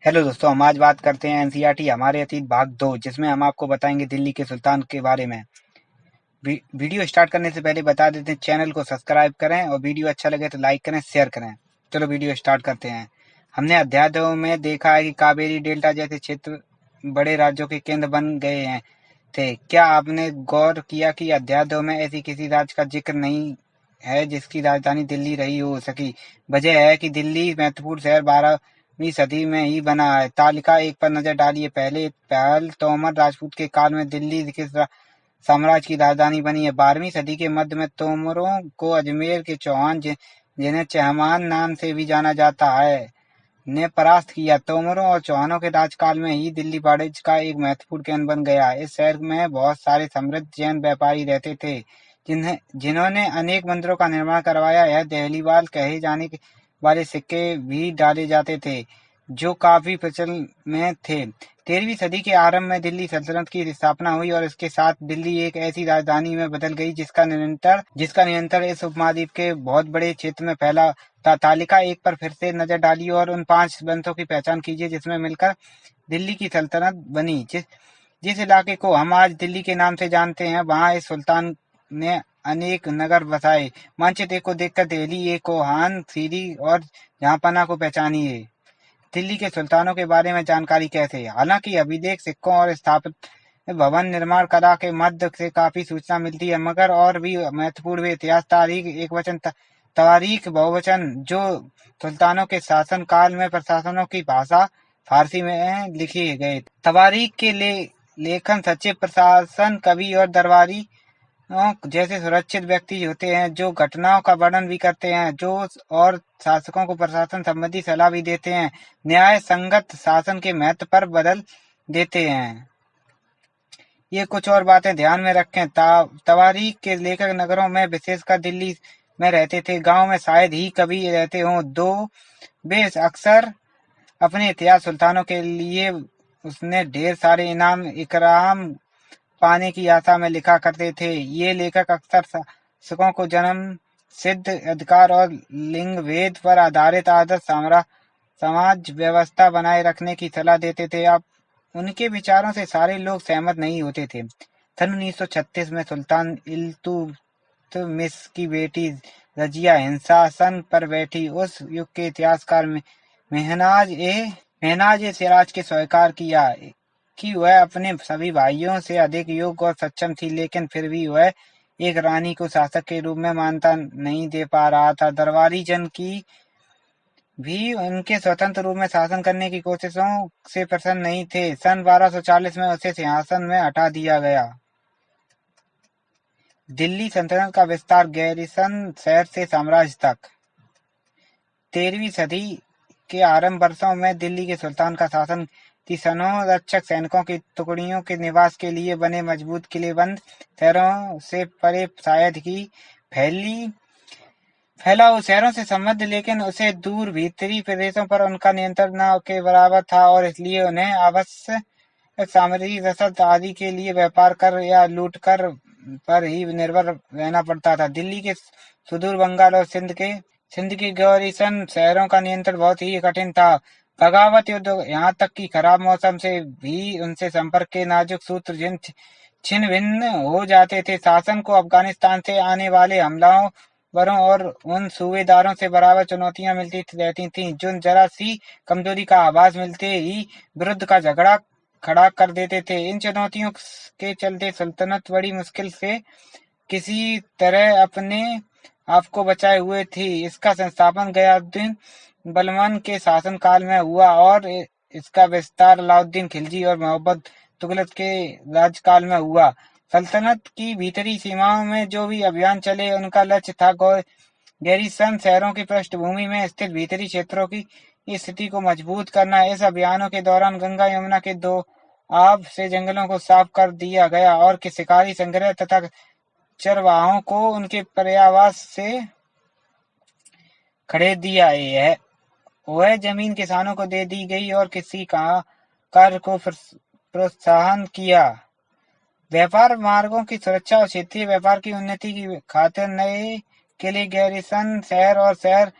Hello दोस्तों, हम आज बात करते हैं एनसीईआरटी हमारे अतीत भाग 2, जिसमें हम आपको बताएंगे दिल्ली के सुल्तान के बारे में। वीडियो स्टार्ट करने से पहले बता देते हैं, चैनल को सब्सक्राइब करें और वीडियो अच्छा लगे तो लाइक करें, शेयर करें। चलो वीडियो स्टार्ट करते हैं। हमने अध्याय 2 में देखा है कि कावेरी डेल्टा जैसे क्षेत्र बड़े राज्यों के केंद्र बन गए हैं थे। क्या आपने गौर किया कि अध्याय 2 में ऐसी किसी राज्य का जिक्र नहीं है जिसकी राजधानी दिल्ली रही हो सकी? वजह है कि दिल्ली महत्वपूर्ण शहर 12वीं सदी में ही बना है। तालिका 1 पर नजर डालिए। पहल तोमर राजपूत के काल में दिल्ली किस साम्राज्य की राजधानी बनी है? 12वीं सदी के मध्य में तोमरों को अजमेर के चौहान, जिन्हें चहमान नाम से भी जाना जाता है, ने परास्त किया। तोमरों और चौहानों के राजकाल में ही दिल्ली वाणिज्य का एक महत्वपूर्ण केंद्र बन गया। इस शहर में बहुत सारे समृद्ध जैन व्यापारी रहते थे, जिन्होंने अनेक मंदिरों का निर्माण करवाया। यह दहलीवाल कहे जाने वाले सिक्के भी डाले जाते थे, जो काफी प्रचलन में थे। 13वीं सदी के आरंभ में दिल्ली सल्तनत की स्थापना हुई और इसके साथ दिल्ली एक ऐसी राजधानी में बदल गई जिसका नियंत्रण इस उपमहाद्वीप के बहुत बड़े क्षेत्र में फैला था। तालिका 1 पर फिर से नजर डालिए और उन 5 ग्रंथों की पहचान कीजिए जिसमें मिलकर दिल्ली की सल्तनत बनी। जिस इलाके को हम आज दिल्ली के नाम से जानते हैं, वहाँ इस सुल्तान ने अनेक नगर बसाए। मानचित्र को देखकर दिल्ली, कोहान, सीरी और जहांपना को पहचानिए। दिल्ली के सुल्तानों के बारे में जानकारी कैसे? हालांकि अभिलेख, सिक्कों और स्थापित भवन निर्माण कला के मध्य से काफी सूचना मिलती है, मगर और भी महत्वपूर्ण वे इतिहास, तारीख, एकवचन, तवारीख, बहुवचन, जो सुल्तानों के शासन काल में प्रशासनों की भाषा फारसी में लिखे गए। तवारीख के लेखन सच्चे प्रशासन, कवि और दरबारी जैसे सुरक्षित व्यक्ति होते हैं, जो घटनाओं का वर्णन भी करते हैं, जो और शासकों को प्रशासन संबंधी सलाह भी देते हैं, न्याय संगत शासन के महत्व पर बदल देते हैं। ये कुछ और बातें ध्यान में रखें। तवारीख के लेखक नगरों में, विशेषकर दिल्ली में रहते थे। गांव में शायद ही कभी रहते हों। वे अक्सर अपने इतिहास सुल्तानों के लिए उसने ढेर सारे इनाम इकराम पाने की आशा में लिखा करते थे। ये लेखक अक्सर शासकों को जन्म सिद्ध अधिकार और लिंग भेद पर आधारित आदर्श समाज व्यवस्था बनाए रखने की सलाह देते थे। अब उनके विचारों से सारे लोग सहमत नहीं होते थे। सन 1936 में सुल्तान इल्तुतमिश की बेटी रजिया सिंहासन पर बैठी। उस युग के इतिहासकार मेहनाज सिराज के स्वीकार किया कि वह अपने सभी भाइयों से अधिक योग्य और सक्षम थी, लेकिन फिर भी वह एक रानी को शासक के रूप में मान्यता नहीं दे पा रहा था। दरबारी जन की भी उनके स्वतंत्र रूप में शासन करने की कोशिशों से प्रसन्न नहीं थे। सन 1240 में उसे सिंहासन में हटा दिया गया। दिल्ली सल्तनत का विस्तार, गैरिसन शहर से साम्राज्य तक। 13वीं सदी के आरंभ वर्षों में दिल्ली के सुल्तान का शासन थी। रक्षक सैनिकों की टुकड़ियों के निवास के लिए बने मजबूत किलेबंद शहरों से परे शायद ही फैला हो शहरों से संबंध, लेकिन उसे दूर भीतरी प्रदेशों पर उनका नियंत्रण न के बराबर था और इसलिए उन्हें आवश्यक सामग्री, रसद आदि के लिए व्यापार कर या लूट कर पर ही निर्भर रहना पड़ता था। दिल्ली के सुदूर बंगाल और सिंध के गौरीसन शहरों का नियंत्रण बहुत ही कठिन था। बगावत युद्ध, यहाँ तक कि खराब मौसम से भी उनसे संपर्क के नाजुक सूत्र छिन्न भिन्न हो जाते थे। शासन को अफगानिस्तान से आने वाले हमलावरों और उन सूबेदारों से बराबर चुनौतियां मिलती रहती थीं, जो जरा सी कमजोरी का आभास मिलते ही विरुद्ध का झगड़ा खड़ा कर देते थे। इन चुनौतियों के चलते सल्तनत बड़ी मुश्किल से किसी तरह अपने आपको बचाए हुए थी। इसका संस्थापन गयासुद्दीन बलबन के शासन काल में हुआ और इसका विस्तार अलाउद्दीन खिलजी और मोहम्मद तुगलक के राजकाल में हुआ। सल्तनत की भीतरी सीमाओं में जो भी अभियान चले, उनका लक्ष्य था गैरिसन शहरों की पृष्ठभूमि में स्थित भीतरी क्षेत्रों की स्थिति को मजबूत करना। इस अभियानों के दौरान गंगा यमुना के दोआब से जंगलों को साफ कर दिया गया और शिकारी संग्रह तथा चरवाहों को उनके पर्यावास से खड़ेर दिया। वह जमीन किसानों को दे दी गई और किसी कार्य को प्रोत्साहन किया। व्यापार मार्गों की सुरक्षा और क्षेत्रीय व्यापार की उन्नति की खातिर नए किले, गैरिसन शहर और शहर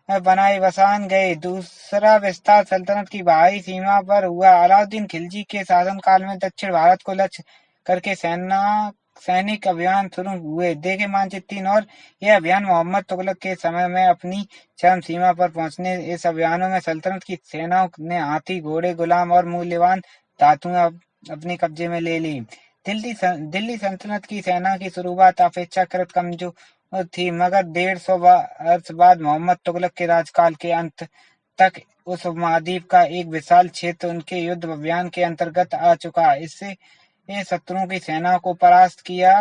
बनाए बसान गए। दूसरा विस्तार सल्तनत की बाहरी सीमा पर हुआ। अलाउद्दीन खिलजी के शासनकाल में दक्षिण भारत को लक्ष्य करके सैनिक अभियान शुरू हुए। देखे मानचित्र 3 और यह अभियान मोहम्मद तुगलक के समय में अपनी चरम सीमा पर पहुंचने। इस अभियानों में सल्तनत की सेनाओं ने हाथी, घोड़े, गुलाम और मूल्यवान धातुएं अपने कब्जे में ले ली। दिल्ली सल्तनत की सेना की शुरुआत अपेक्षाकृत कमजोर थी, मगर 150 वर्ष बाद मोहम्मद तुगलक के राजकाल के अंत तक उस उपमहाद्वीप का एक विशाल क्षेत्र उनके युद्ध अभियान के अंतर्गत आ चुका। इससे शत्रुओं की सेनाओं को परास्त किया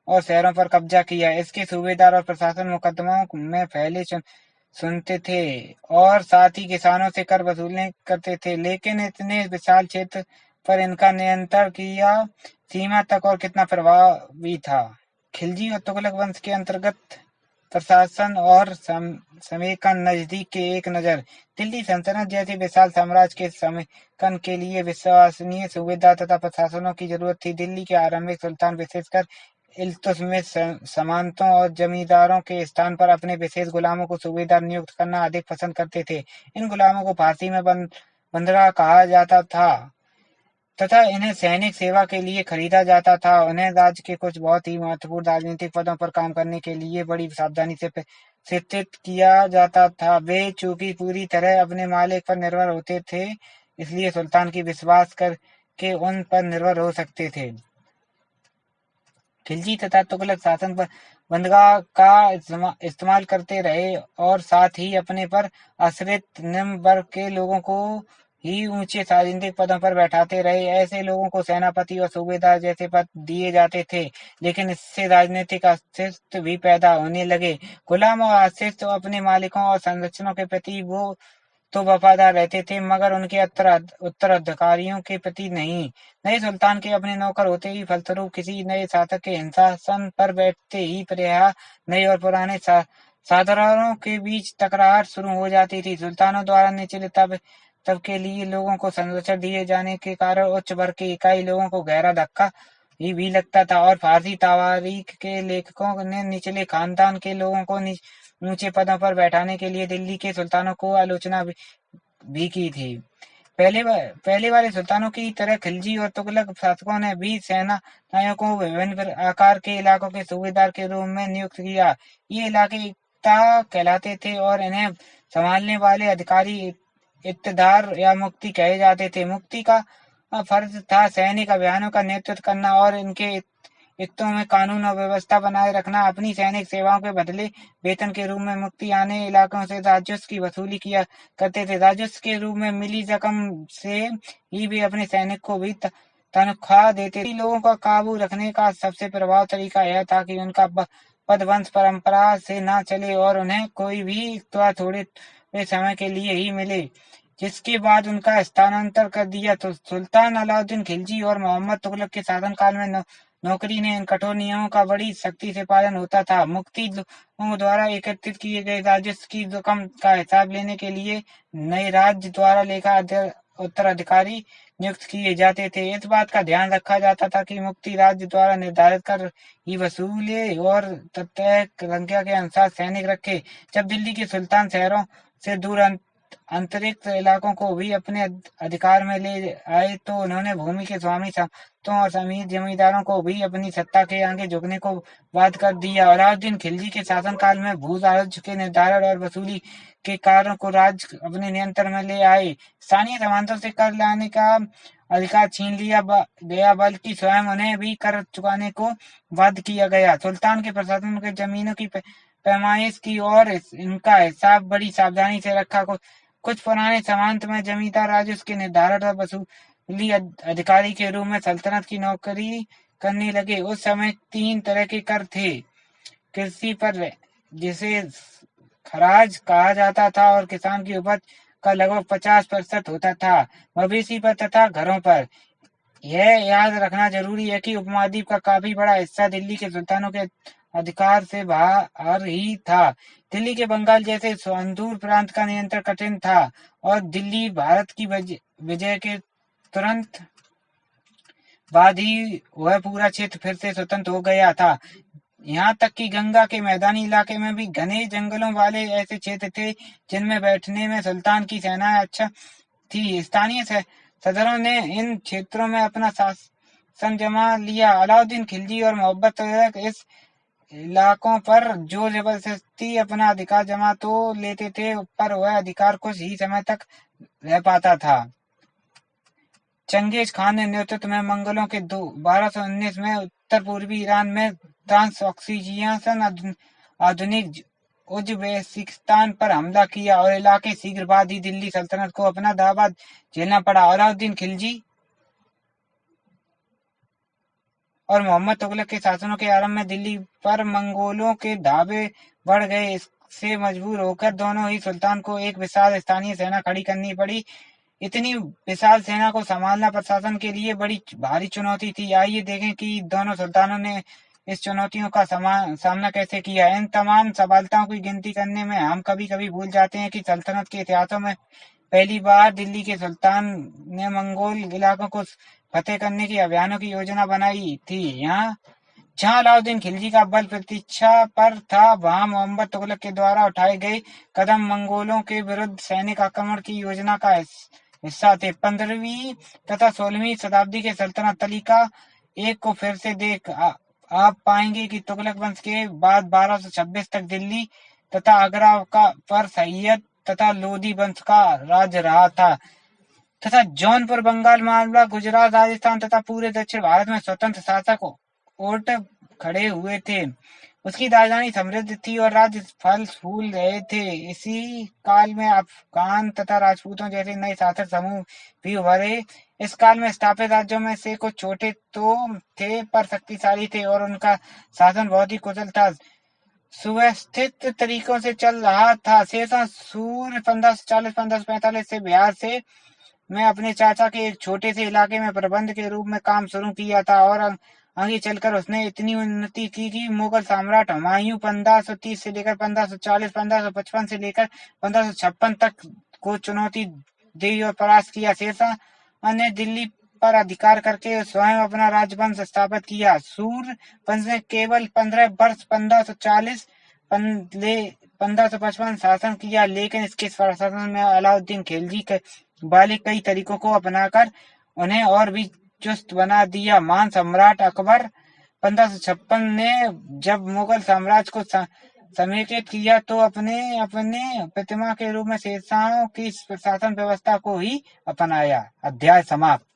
और शहरों पर कब्जा किया। इसके सूबेदार और प्रशासन मुकदमों में पहले सुनते थे और साथ ही किसानों से कर वसूलने करते थे, लेकिन इतने विशाल क्षेत्र पर इनका नियंत्रण किया सीमा तक और कितना प्रभावी था। खिलजी और तुगलक वंश के अंतर्गत प्रशासन और समेकन। नजदीक के एक नजर। दिल्ली सल्तनत जैसे विशाल साम्राज्य के समेकन के लिए विश्वसनीय सूबेदार तथा प्रशासनों की जरूरत थी। दिल्ली के आरंभिक सुल्तान विशेषकर इल्तुतमिश सामंतों और जमींदारों के स्थान पर अपने विशेष गुलामों को सूबेदार नियुक्त करना अधिक पसंद करते थे। इन गुलामों को फारसी में बंदरा कहा जाता था तथा इन्हें सैनिक सेवा के लिए खरीदा जाता था। उन्हें राज्य के कुछ बहुत ही महत्वपूर्ण राजनीतिक पदों पर काम करने के लिए बड़ी सावधानी से प्रशिक्षित किया जाता था। वे चूंकि पूरी तरह अपने मालिक पर निर्भर होते थे, इसलिए सुल्तान की विश्वास करके उन पर निर्भर हो सकते थे। खिलजी तथा तुगलक शासन पर बंदरगाह का इस्तेमाल करते रहे और साथ ही अपने पर आश्रित निम्न वर्ग के लोगों को ही ऊंचे राजनीतिक पदों पर बैठाते रहे। ऐसे लोगों को सेनापति और सूबेदार जैसे पद दिए जाते थे, लेकिन इससे राजनीतिक अस्तित्व भी पैदा होने लगे। गुलाम और अस्तित्व अपने मालिकों और संरक्षणों के प्रति वो तो वफादार रहते थे, मगर उनके उत्तराधिकारियों के प्रति नहीं। नए सुल्तान के अपने नौकर होते ही फलस्वरूप किसी नए शासक के सिंहासन पर बैठते ही प्रायः नए और पुराने सरदारों के बीच तकरार शुरू हो जाती थी। सुल्तानों द्वारा निचले तब के लिए लोगों को संरक्षण दिए जाने के कारण उच्च वर्ग के इकाई लोगों को गहरा धक्का ही भी लगता था और फारसी तारीख के लेखकों ने निचले खानदान के लोगों को ऊंचे पदों पर बैठाने के लिए दिल्ली के सुल्तानों को आलोचना भी की थी। पहले वाले सुल्तानों की तरह खिलजी और तुगलक शासकों ने भी सेना नायकों को विभिन्न आकार के इलाकों के सूबेदार के रूप में नियुक्त किया। ये इलाके इक्ता कहलाते थे और इन्हें संभालने वाले अधिकारी इक्तदार या मुफ्ती कहे जाते थे। मुफ्ती का फर्ज था सैनिक अभियानों का नेतृत्व करना और इनके हितों में कानून और व्यवस्था बनाए रखना। अपनी सैनिक सेवाओं के बदले वेतन के रूप में मुफ्ती आने इलाकों से राजस्व की वसूली किया करते थे। राजस्व के रूप में मिली रकम से ही वे अपने सैनिक को भी तनख्वाह देते थे। लोगों का काबू रखने का सबसे प्रभावी तरीका यह था कि उनका पद वंश परंपरा से न चले और उन्हें कोई भी इख्तियार थोड़े समय के लिए ही मिले, जिसके बाद उनका स्थानांतर कर दिया। तो सुल्तान अलाउद्दीन खिलजी और मोहम्मद तुगलक के शासनकाल में नौकरी ने इन कठोर नियमों का बड़ी सख्ती से पालन होता था। मुफ्ती लोगों द्वारा एकत्रित किए गए राजस्व की रकम का हिसाब लेने के लिए नए राज्य द्वारा लेखा उत्तराधिकारी नियुक्त किए जाते थे। इस बात का ध्यान रखा जाता था कि मुफ्ती राज्य द्वारा निर्धारित कर ही वसूले और तय संख्या के अनुसार सैनिक रखे। जब दिल्ली के सुल्तान शहरों से दूर अंतरिक्ष इलाकों को भी अपने अधिकार में ले आए, तो उन्होंने भूमि के स्वामी संतों और अमीर जमींदारों को भी अपनी सत्ता के आगे झुकने को बाध्य कर दिया। अलाउद्दीन खिलजी के शासनकाल में भू राजस्व के निर्धारण और वसूली के कार्यों को राज्य अपने नियंत्रण में ले आए। स्थानीय सामंतों से कर लाने का अधिकार छीन लिया गया, बल्कि स्वयं उन्हें भी कर चुकाने को बाध्य किया गया। सुल्तान के प्रशासन के जमीनों की पैमाइश की और इनका हिसाब बड़ी सावधानी से रखा। कुछ पुराने सामंत में जमींदार राजस्व के निर्धारण और वसूली अधिकारी के रूप में सल्तनत की नौकरी करने लगे। उस समय 3 तरह के कर थे। कृषि पर, जिसे खराज कहा जाता था और किसान की उपज का लगभग 50% होता था, मवेशी पर तथा घरों पर। यह याद रखना जरूरी है कि उपमहाद्वीप का काफी बड़ा हिस्सा दिल्ली के सुल्तानों के अधिकार से बाहर ही था। दिल्ली के बंगाल जैसे सुदूर प्रांत का नियंत्रण कठिन था और दिल्ली भारत की विजय के तुरंत बाद ही वह पूरा क्षेत्र फिर से स्वतंत्र हो गया था। यहाँ तक कि गंगा के मैदानी इलाके में भी घने जंगलों वाले ऐसे क्षेत्र थे जिनमें बैठने में सुल्तान की सेना अच्छा थी। स्थानीय सदरों ने इन क्षेत्रों में अपना शासन जमा लिया। अलाउद्दीन खिलजी और मोहम्मद तुगलक इस इलाकों पर जोर जबरदस्ती अपना अधिकार जमा तो लेते थे, पर वह अधिकार कुछ ही समय तक रह पाता था। चंगेज खान ने नेतृत्व में मंगलों के 1219 में उत्तर पूर्वी ईरान में ट्रांसऑक्सिजियन आधुनिक उज़्बेकिस्तान पर हमला किया और इलाके शीघ्र बाद ही दिल्ली सल्तनत को अपना दावा झेलना पड़ा। अलाउद्दीन खिलजी और मोहम्मद तुगलक के शासनों के आरंभ में दिल्ली पर मंगोलों के धावे बढ़ गए। इससे मजबूर होकर दोनों ही सुल्तान को एक विशाल स्थानीय सेना खड़ी करनी पड़ी। इतनी विशाल सेना को संभालना प्रशासन के लिए बड़ी भारी चुनौती थी। आइए देखें कि दोनों सुल्तानों ने इस चुनौतियों का सामना कैसे किया। इन तमाम सफलताओं की गिनती करने में हम कभी कभी भूल जाते हैं कि सल्तनत के इतिहासों में पहली बार दिल्ली के सुल्तान ने मंगोल इलाकों को फतेह करने की अभियानों की योजना बनाई थी। यहाँ जहां अलाउद्दीन खिलजी का बल प्रतीक्षा पर था, वहां मोहम्मद तुगलक के द्वारा उठाए गए कदम मंगोलों के विरुद्ध सैनिक आक्रमण की योजना का हिस्सा थे। 15वीं तथा 16वीं शताब्दी के सल्तनत तालिका एक को फिर से देख आप पाएंगे कि तुगलक वंश के बाद 1226 तक दिल्ली तथा आगरा पर सैयद तथा लोधी वंश का राज रहा था तथा जौनपुर, बंगाल, मालवा, गुजरात, राजस्थान तथा पूरे दक्षिण भारत में स्वतंत्र शासक उठ खड़े हुए थे। उसकी राजधानी समृद्ध थी और राज्य फल फूल रहे थे। इसी काल में अफगान तथा राजपूतों जैसे नए शासक समूह भी उभरे। इस काल में स्थापित राज्यों में से कुछ छोटे तो थे पर शक्तिशाली थे और उनका शासन बहुत ही कुशल था, सुव्यवस्थित तरीकों से चल रहा था। शेरशाह सूर्य 1540-1545 से बिहार से मैं अपने चाचा के एक छोटे से इलाके में प्रबंध के रूप में काम शुरू किया था और आगे चलकर उसने इतनी उन्नति की कि मुगल सम्राट हुमायूं 1530 से लेकर 1540, 1555 से लेकर 1556 तक को चुनौती दी और परास्त किया। शेरशाह ने दिल्ली पर अधिकार करके स्वयं अपना राजवंश स्थापित किया। सूर्य वंश ने केवल 15 वर्ष 1540 1555 शासन किया, लेकिन इसके शासन में अलाउद्दीन खिलजी के वाले कई तरीकों को अपनाकर उन्हें और भी चुस्त बना दिया। महान सम्राट अकबर 1556 ने जब मुगल साम्राज्य को समेकित किया तो अपने प्रतिमा के रूप में शेरशाह की शासन व्यवस्था को ही अपनाया। अध्याय समाप्त।